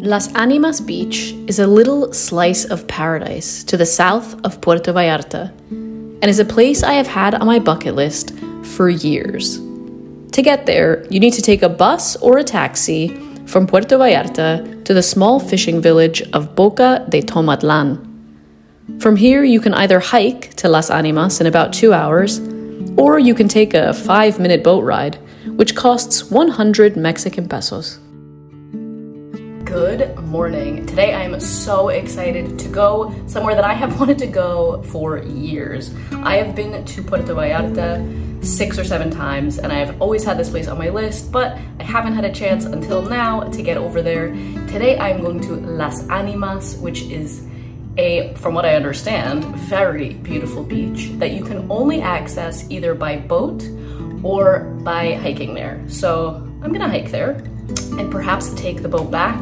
Las Ánimas Beach is a little slice of paradise to the south of Puerto Vallarta and is a place I have had on my bucket list for years. To get there, you need to take a bus or a taxi from Puerto Vallarta to the small fishing village of Boca de Tomatlan. From here, you can either hike to Las Ánimas in about 2 hours, or you can take a 5-minute boat ride, which costs 100 Mexican pesos. Good morning. Today I am so excited to go somewhere that I have wanted to go for years. I have been to Puerto Vallarta 6 or 7 times and I have always had this place on my list, but I haven't had a chance until now to get over there. Today I'm going to Las Ánimas, which is from what I understand, very beautiful beach that you can only access either by boat or by hiking there. So I'm gonna hike there and perhaps take the boat back.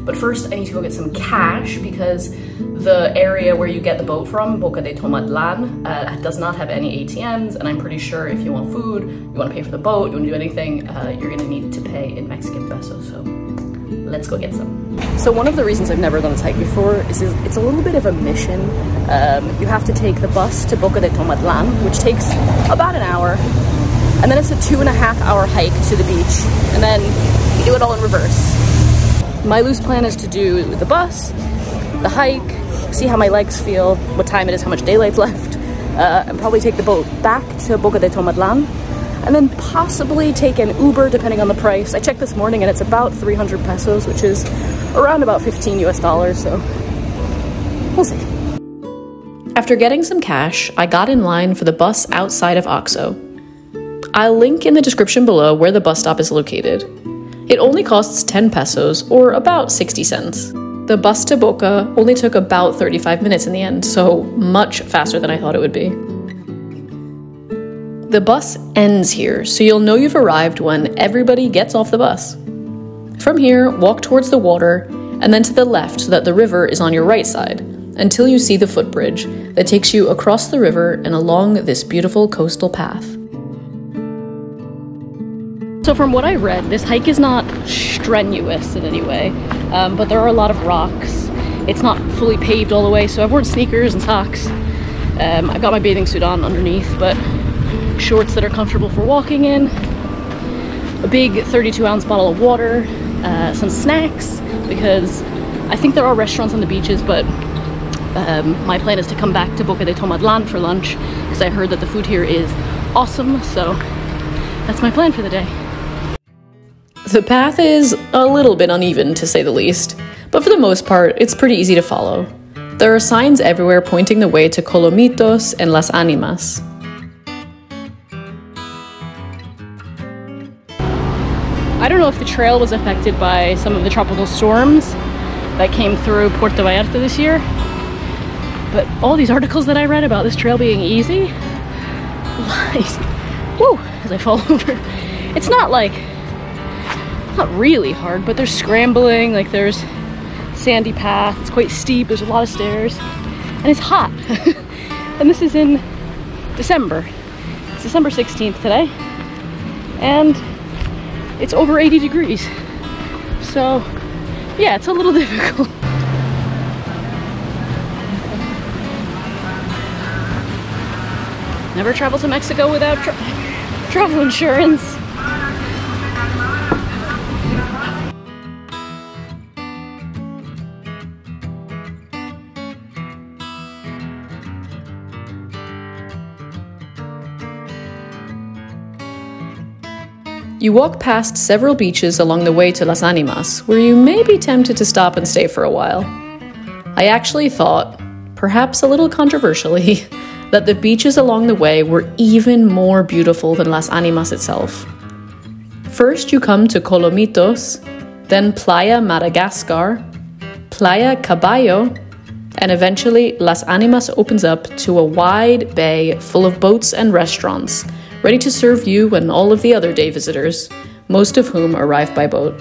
But first I need to go get some cash because the area where you get the boat from, Boca de Tomatlan, does not have any ATMs, and I'm pretty sure if you want food, you want to pay for the boat, you want to do anything, you're gonna need to pay in Mexican pesos. So let's go get some. So one of the reasons I've never done this hike before is it's a little bit of a mission. You have to take the bus to Boca de Tomatlan, which takes about an hour, and then it's a 2.5-hour hike to the beach, and then you do it all in reverse. My loose plan is to do the bus, the hike, see how my legs feel, what time it is, how much daylight's left, and probably take the boat back to Boca de Tomatlan, and then possibly take an Uber depending on the price. I checked this morning and it's about 300 pesos, which is around about 15 US dollars, so we'll see. After getting some cash, I got in line for the bus outside of Oxo. I'll link in the description below where the bus stop is located. It only costs 10 pesos, or about 60 cents. The bus to Boca only took about 35 minutes in the end, so much faster than I thought it would be. The bus ends here, so you'll know you've arrived when everybody gets off the bus. From here, walk towards the water, and then to the left so that the river is on your right side, until you see the footbridge that takes you across the river and along this beautiful coastal path. So from what I read, this hike is not strenuous in any way, but there are a lot of rocks. It's not fully paved all the way, so I've worn sneakers and socks. I've got my bathing suit on underneath, but shorts that are comfortable for walking in, a big 32-ounce bottle of water, some snacks, because I think there are restaurants on the beaches, but my plan is to come back to Boca de Tomatlan for lunch, because I heard that the food here is awesome, so that's my plan for the day. The path is a little bit uneven, to say the least, but for the most part, it's pretty easy to follow. There are signs everywhere pointing the way to Colomitos and Las Ánimas. I don't know if the trail was affected by some of the tropical storms that came through Puerto Vallarta this year, but all these articles that I read about this trail being easy, lies. Woo, as I fall over. It's not really hard, but there's scrambling, like there's sandy path, it's quite steep, there's a lot of stairs, and it's hot. And this is in December. It's December 16th today, and it's over 80 degrees. So yeah, it's a little difficult. Never travel to Mexico without travel insurance. You walk past several beaches along the way to Las Ánimas, where you may be tempted to stop and stay for a while. I actually thought, perhaps a little controversially, that the beaches along the way were even more beautiful than Las Ánimas itself. First you come to Colomitos, then Playa Madagascar, Playa Caballo, and eventually Las Ánimas opens up to a wide bay full of boats and restaurants, ready to serve you and all of the other day visitors, most of whom arrive by boat.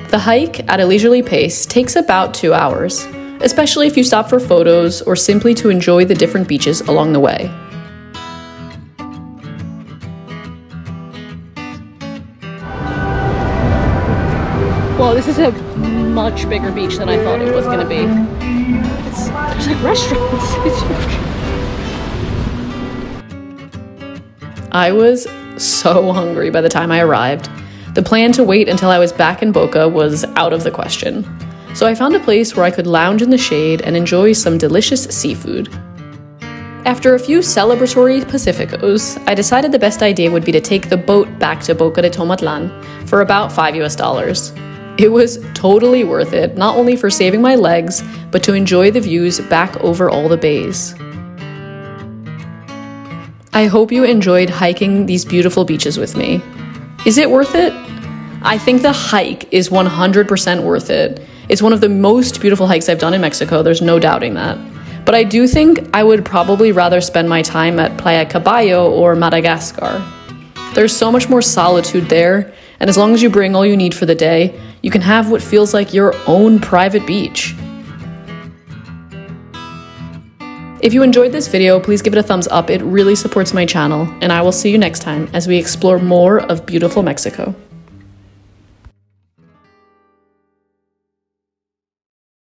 The hike at a leisurely pace takes about 2 hours, especially if you stop for photos or simply to enjoy the different beaches along the way. Well, this is a much bigger beach than I thought it was gonna be. There's like restaurants. It's huge. I was so hungry by the time I arrived. The plan to wait until I was back in Boca was out of the question. So I found a place where I could lounge in the shade and enjoy some delicious seafood. After a few celebratory Pacificos, I decided the best idea would be to take the boat back to Boca de Tomatlan for about $5 US. It was totally worth it, not only for saving my legs, but to enjoy the views back over all the bays. I hope you enjoyed hiking these beautiful beaches with me. Is it worth it? I think the hike is 100% worth it. It's one of the most beautiful hikes I've done in Mexico, there's no doubting that. But I do think I would probably rather spend my time at Playa Caballo or Madagascar. There's so much more solitude there, and as long as you bring all you need for the day, you can have what feels like your own private beach. If you enjoyed this video, please give it a thumbs up. It really supports my channel, and I will see you next time as we explore more of beautiful Mexico.